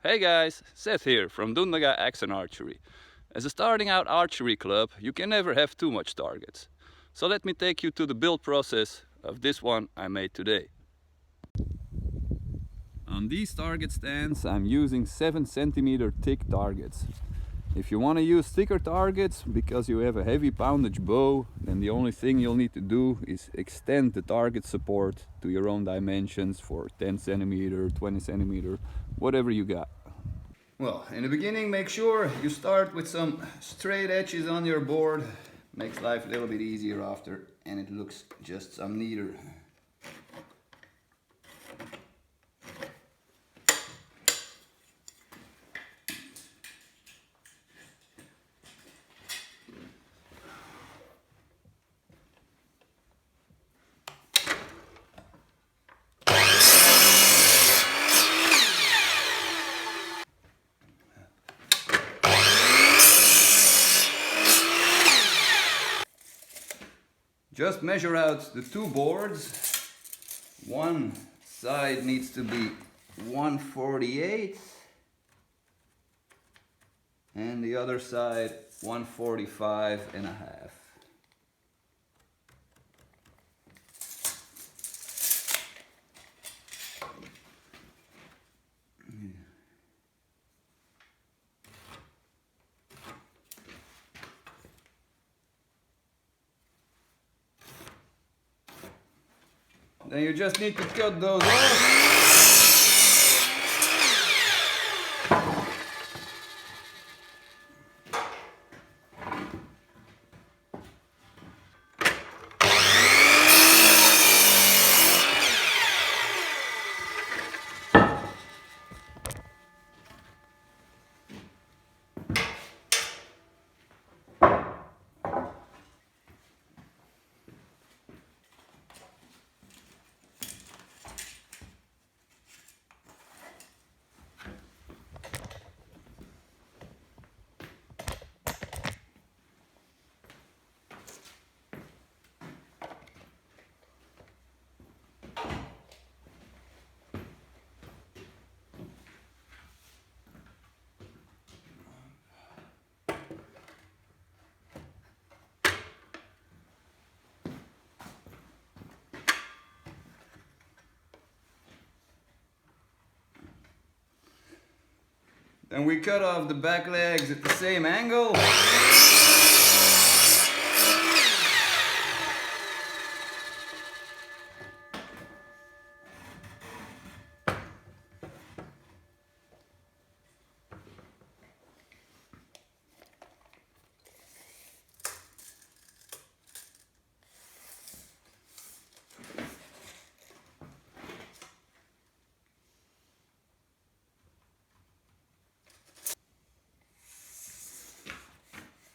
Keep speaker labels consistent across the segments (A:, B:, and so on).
A: Hey guys, Seth here from Dundaga Axe and Archery. As a starting out archery club, you can never have too much targets. So let me take you to the build process of this one I made today. On these target stands I'm using 7 centimeter thick targets. If you want to use thicker targets because you have a heavy poundage bow, then the only thing you'll need to do is extend the target support to your own dimensions for 10 centimeter, 20 centimeter, whatever you got. Well, in the beginning, make sure you start with some straight edges on your board. Makes life a little bit easier after, and it looks just some neater. Just measure out the two boards. One side needs to be 1/48 and the other side 1/45.5. Then you just need to cut those off. Then we cut off the back legs at the same angle.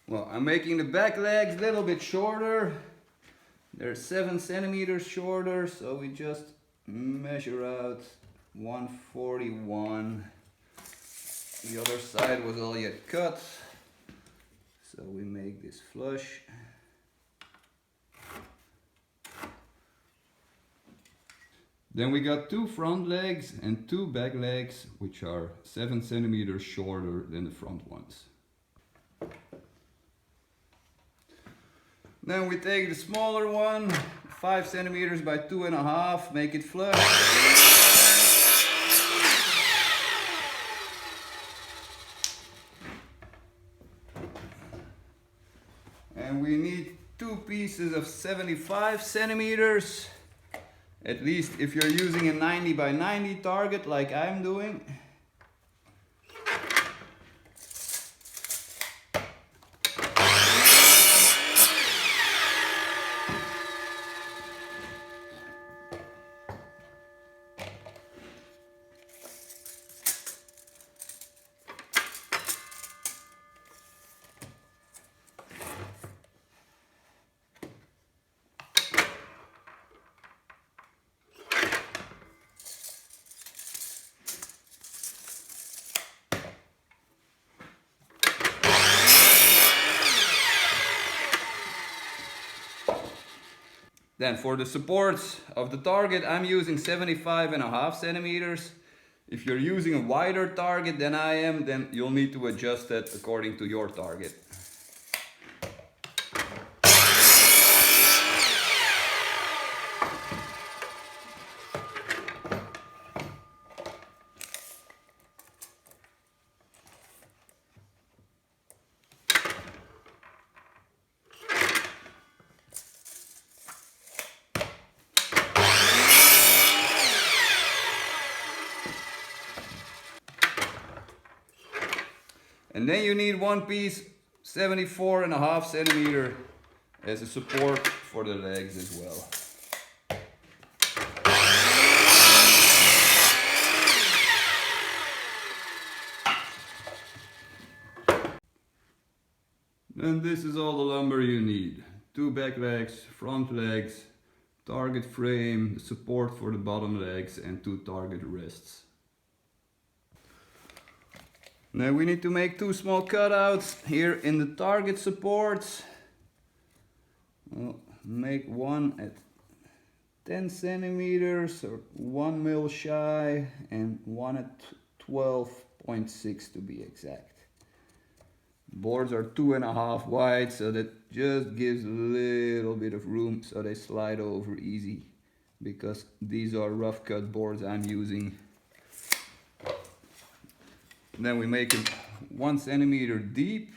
A: Well, I'm making the back legs a little bit shorter. They're 7 centimeters shorter, so we just measure out 1/41. The other side was all yet cut, so we make this flush. Then we got 2 front legs and 2 back legs, which are 7 centimeters shorter than the front ones. Then we take the smaller one, 5 centimeters by 2.5, make it flush. And we need 2 pieces of 75 centimeters, at least if you're using a 90 by 90 target like I'm doing. Then for the supports of the target, I'm using 75.5 centimeters. If you're using a wider target than I am, then you'll need to adjust that according to your target. And then you need one piece 74.5 centimeter as a support for the legs as well. And this is all the lumber you need. 2 back legs, front legs, target frame, support for the bottom legs, and 2 target rests. Now we need to make 2 small cutouts here in the target supports. We'll make one at 10 centimeters or 1 mil shy, and one at 12.6 to be exact. Boards are 2.5 wide, so that just gives a little bit of room so they slide over easy, because these are rough cut boards I'm using. Then we make it 1 centimeter deep.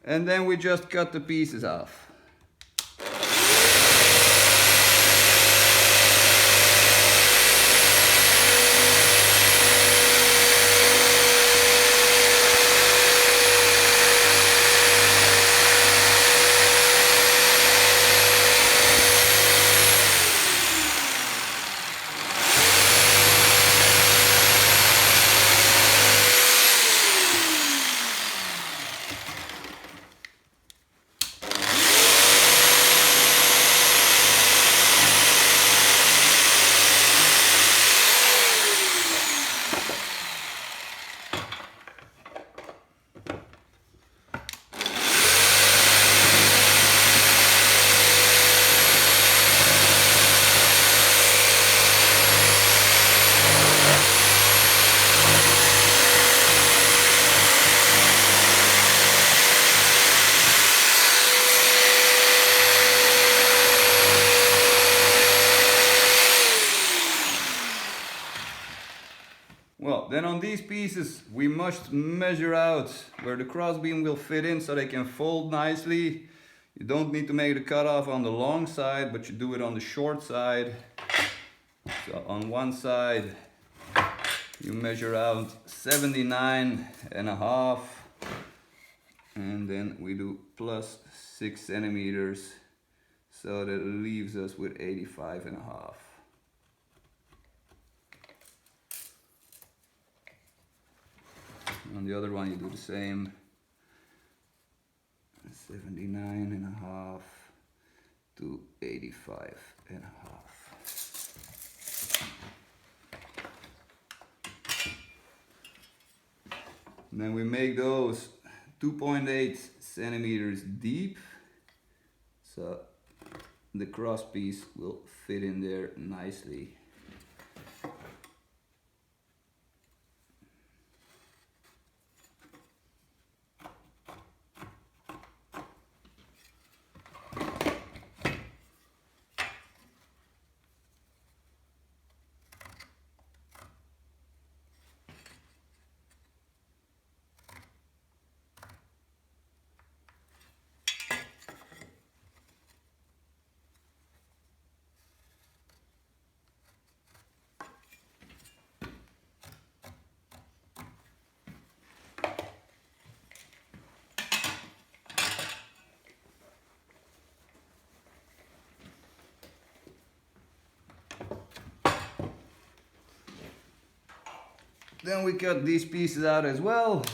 A: And then we just cut the pieces off. Well, then on these pieces we must measure out where the crossbeam will fit in so they can fold nicely. You don't need to make the cutoff on the long side, but you do it on the short side. So on one side you measure out 79.5, and then we do plus 6 centimeters, so that leaves us with 85.5. On the other one you do the same, 79.5 to 85.5. Then we make those 2.8 centimeters deep, so the cross piece will fit in there nicely. Then we cut these pieces out as well.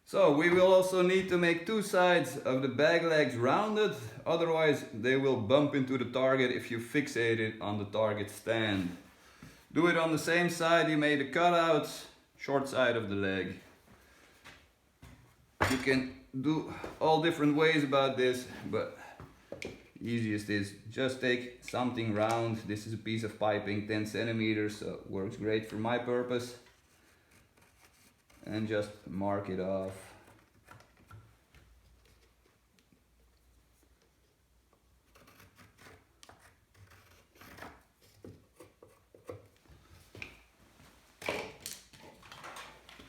A: So we will also need to make two sides of the bag legs rounded, otherwise they will bump into the target if you fixate it on the target stand. Do it on the same side you made the cutouts, short side of the leg. You can do all different ways about this, but easiest is just take something round. This is a piece of piping, 10 centimeters, so it works great for my purpose. And just mark it off.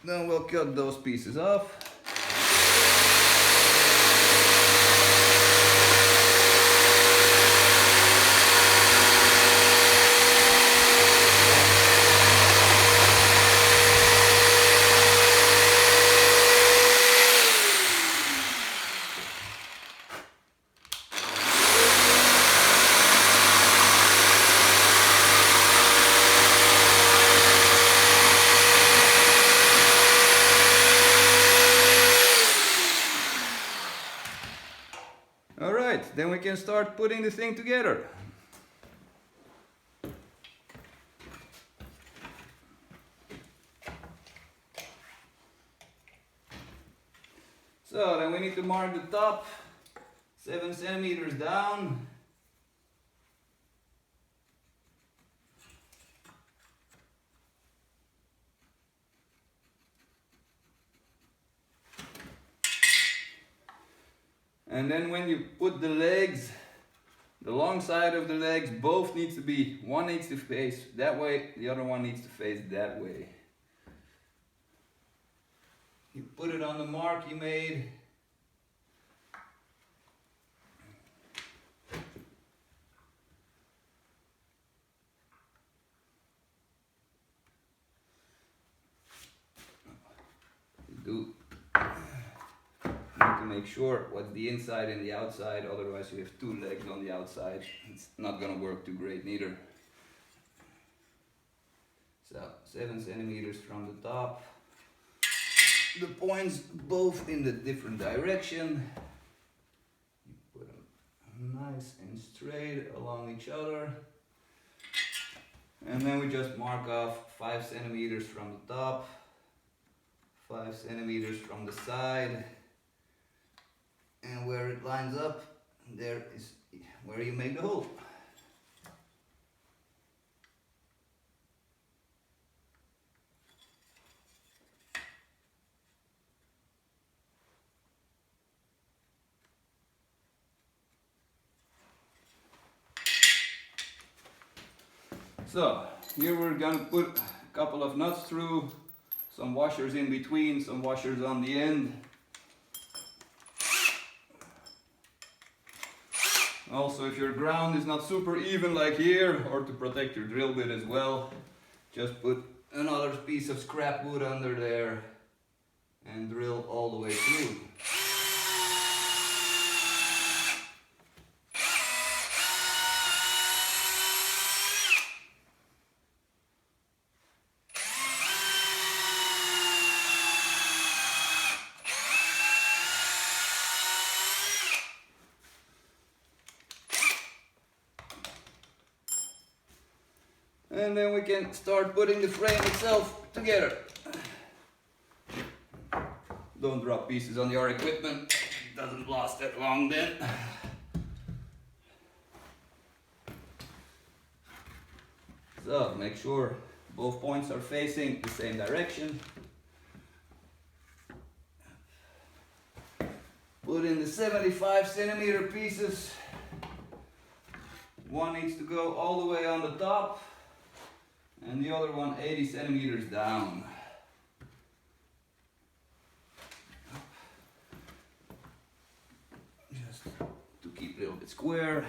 A: Then we'll cut those pieces off. Alright, then we can start putting the thing together. So then we need to mark the top 7 centimeters down. And then when you put the legs, the long side of the legs, both needs to be, one needs to face that way, the other one needs to face that way. You put it on the mark you made. You do need to make sure what's the inside and the outside, otherwise you have two legs on the outside. It's not gonna work too great neither. So 7 centimeters from the top. The points both in the different direction. You put them nice and straight along each other. And then we just mark off 5 centimeters from the top, 5 centimeters from the side. And where it lines up, there is where you make the hole. So here we're gonna put a couple of nuts through, some washers in between, some washers on the end. Also, if your ground is not super even like here, or to protect your drill bit as well, just put another piece of scrap wood under there and drill all the way through. And then we can start putting the frame itself together. Don't drop pieces on your equipment, it doesn't last that long then. So make sure both points are facing the same direction. Put in the 75 centimeter pieces. One needs to go all the way on the top and the other one 80 centimeters down. Just to keep it a little bit square.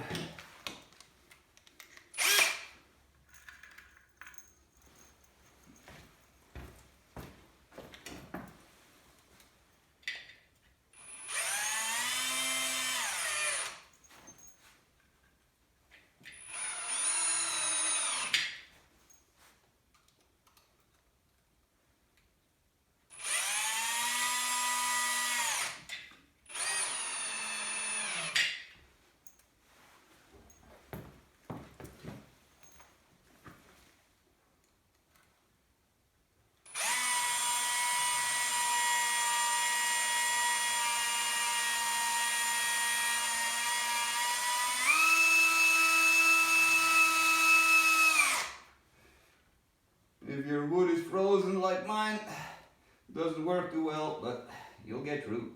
A: If your wood is frozen like mine, it doesn't work too well, but you'll get through.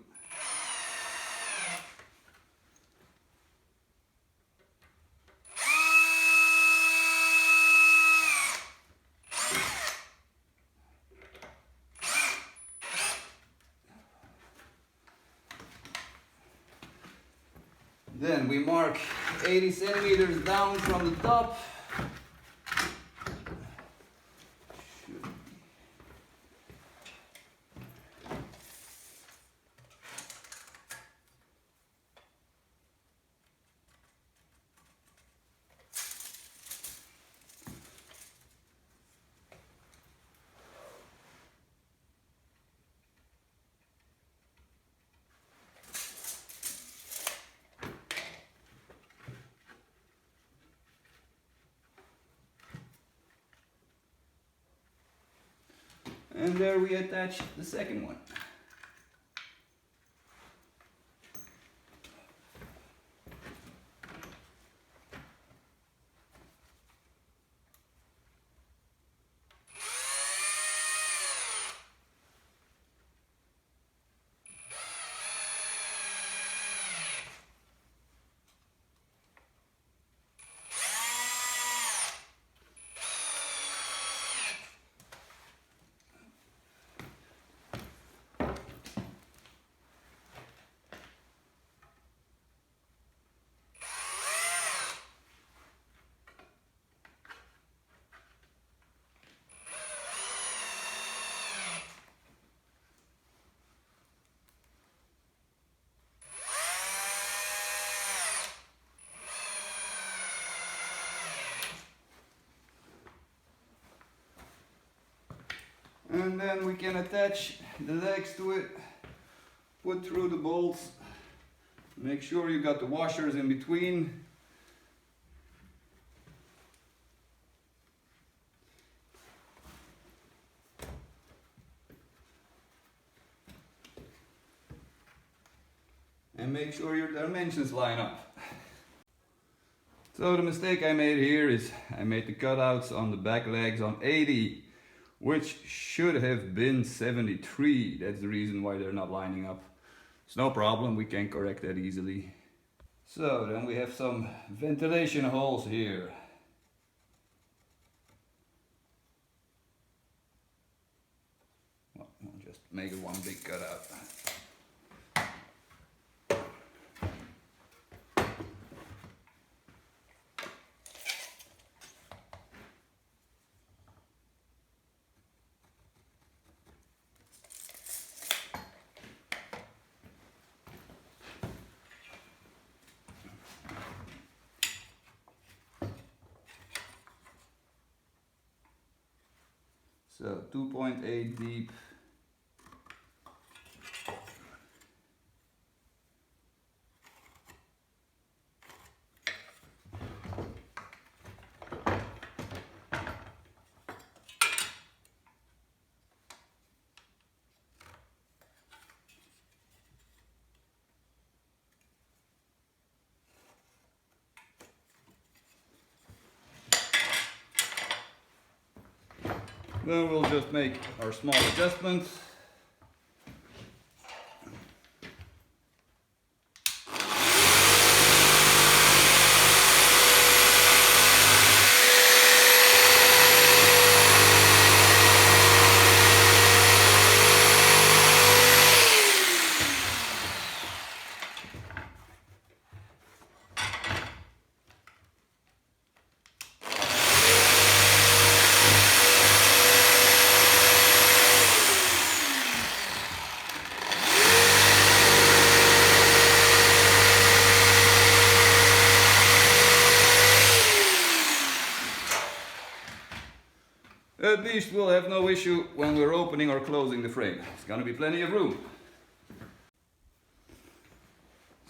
A: Then we mark 80 centimeters down from the top. And there we attach the second one. And then we can attach the legs to it, put through the bolts, make sure you got the washers in between. And make sure your dimensions line up. So the mistake I made here is I made the cutouts on the back legs on 80, which should have been 73. That's the reason why they're not lining up. It's no problem, we can correct that easily. So then we have some ventilation holes here. Well, we'll just make it one big cutout. So 2.8 deep. Then we'll just make our small adjustments. At least we'll have no issue when we're opening or closing the frame. There's gonna be plenty of room.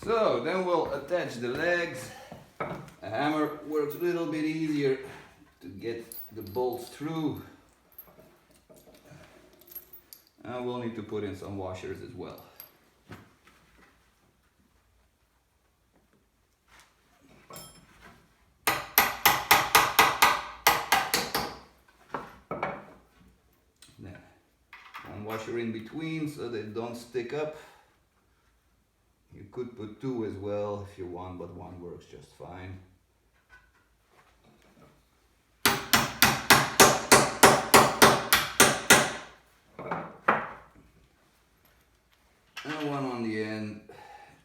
A: So then we'll attach the legs. A hammer works a little bit easier to get the bolts through. And we'll need to put in some washers as well. One washer in between so they don't stick up. You could put two as well if you want, but one works just fine. And one on the end,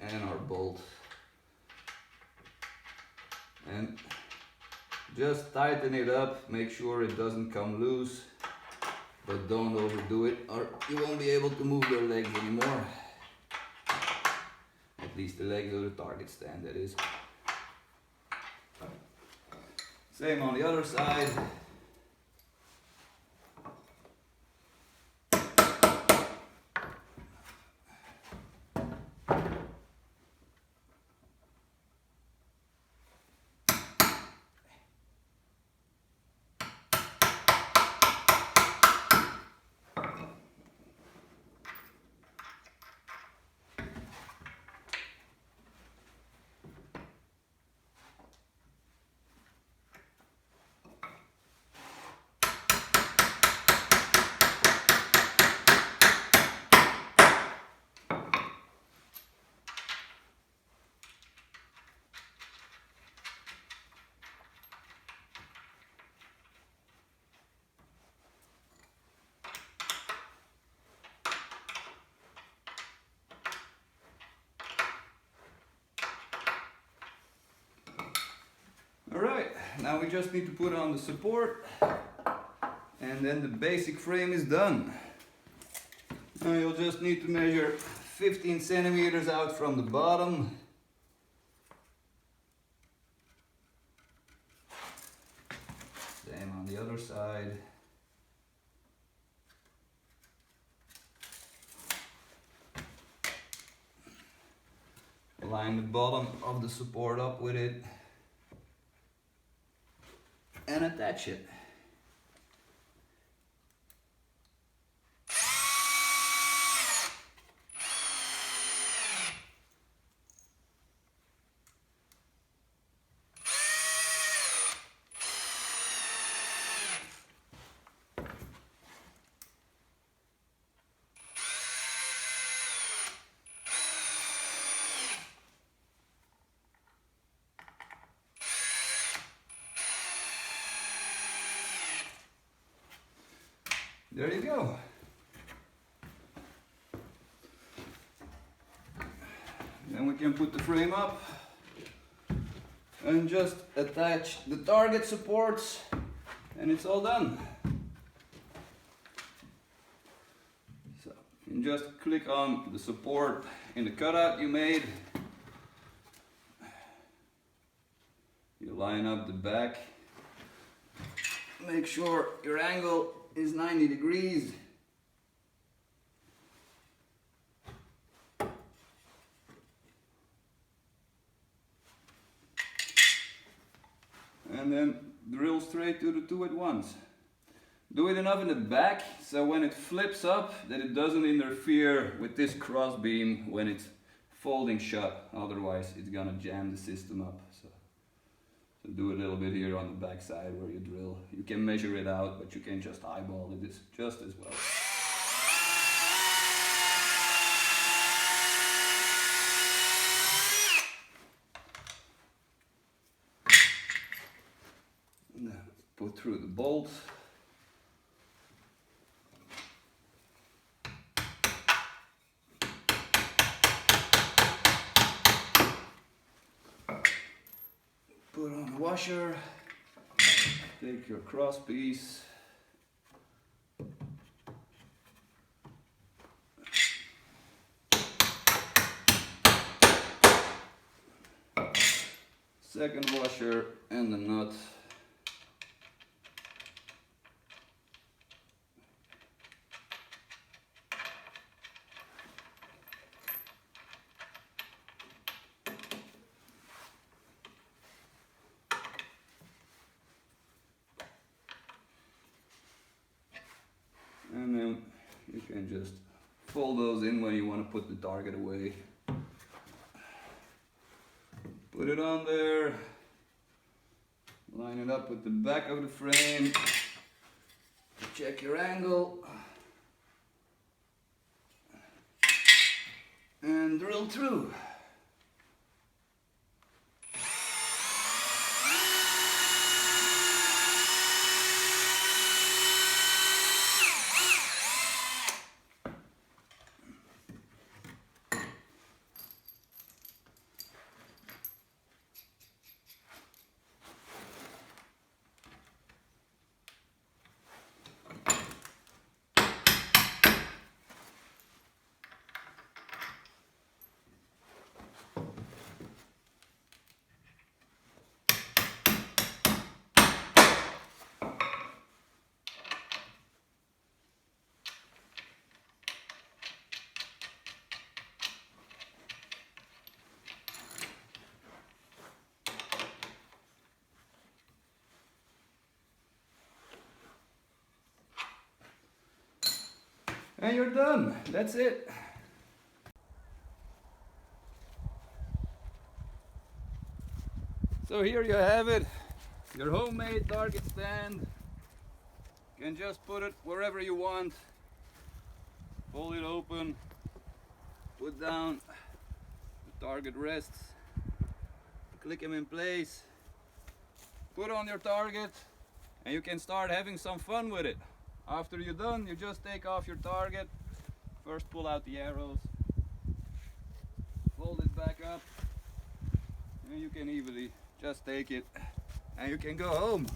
A: and our bolt. And just tighten it up, make sure it doesn't come loose. But don't overdo it or you won't be able to move your legs anymore. At least the legs of the target stand, that is. Same on the other side. Alright, now we just need to put on the support and then the basic frame is done. Now you'll just need to measure 15 centimeters out from the bottom. Same on the other side. Line the bottom of the support up with it. And attach it. There you go. Then we can put the frame up and just attach the target supports and it's all done. So you just click on the support in the cutout you made. You line up the back. Make sure your angle is 90 degrees. And then drill straight to the two at once. Do it enough in the back so when it flips up that it doesn't interfere with this cross beam when it's folding shut, otherwise it's gonna jam the system up. So So do a little bit here on the back side where you drill. You can measure it out, but you can just eyeball it just as well. Now put through the bolt. Put on the washer, take your cross piece, second washer and the nut. And then you can just fold those in when you want to put the target away. Put it on there, line it up with the back of the frame, check your angle, and drill through. And you're done. That's it. So here you have it, your homemade target stand. You can just put it wherever you want. Fold it open, put down the target rests, click them in place, put on your target, and you can start having some fun with it. After you're done, you just take off your target. First pull out the arrows, fold it back up, and you can easily just take it and you can go home.